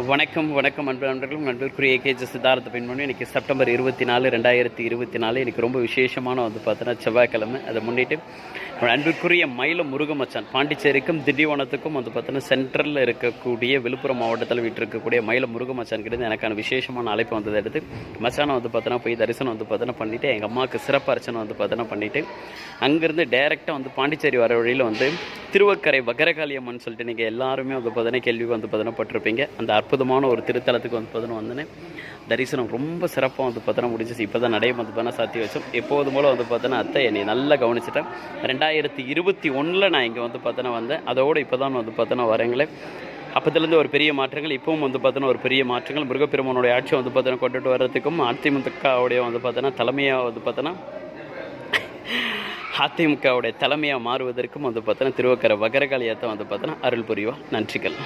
வணக்கம் வணக்கம் அன்பு நண்பர்களும் நண்பருக்குரிய ஏகேஜி சித்தார்த்த பெண்மணி. இன்றைக்கி செப்டம்பர் 24, 2024. இன்றைக்கி ரொம்ப விசேஷமான பார்த்தோன்னா செவ்வாய்க்கிழமை. அதை முன்னிட்டு அன்பிற்குரிய மயிலம் முருகமச்சான் பாண்டிச்சேரிக்கும் திண்டிவனத்துக்கும் பார்த்தோன்னா சென்ட்ரலில் இருக்கக்கூடிய விழுப்புரம் மாவட்டத்தில் விட்டிருக்கக்கூடிய மயிலம் முருகமச்சான் கிட்ட எனக்கான விசேஷமான அழைப்பு வந்ததை எடுத்து மச்சானை பார்த்தோன்னா போய் தரிசனம் பார்த்தோன்னா பண்ணிவிட்டு எங்கள் அம்மாவுக்கு சிறப்பு அர்ச்சனை பார்த்தோன்னா பண்ணிவிட்டு அங்கேருந்து டைரெக்டாக பாண்டிச்சேரி வர வழியில் திருவக்கரை வகரகாளியம்மன் சொல்லிட்டு நீங்கள் எல்லாருமே பார்த்தோன்னா கேள்வி பார்த்தோன்னா பட்டிருப்பீங்க. அந்த அற்புதமான ஒரு திருத்தலத்துக்கு பார்த்தோன்னா வந்தேன். தரிசனம் ரொம்ப சிறப்பாக பார்த்தோன்னா முடிஞ்சிச்சு. இப்போ தான் நடைய பார்த்தோன்னா சாத்தி வச்சோம். எப்போது போல் பார்த்தோன்னா அத்தை என்னை நல்லா கவனிச்சிட்டேன். 2021 நான் இங்கே பார்த்தோன்னா வந்தேன். அதோடு இப்போ தான் பார்த்தோன்னா வரேங்களே. அப்போதுலேருந்து ஒரு பெரிய மாற்றங்கள், இப்பவும் பார்த்தோன்னா ஒரு பெரிய மாற்றங்கள். முருகப்பெருமானுடைய ஆட்சி பார்த்தோன்னா கொண்டுட்டு வர்றதுக்கும் அதிமுகவுடைய பார்த்தோன்னா தலைமையாக பார்த்தோன்னா அதிமுகவுடைய தலைமையாக மாறுவதற்கும் பார்த்தோன்னா திருவக்கரை வகரகாளியத்தை பார்த்தோன்னா அருள் புரிவா. நன்றிகள்.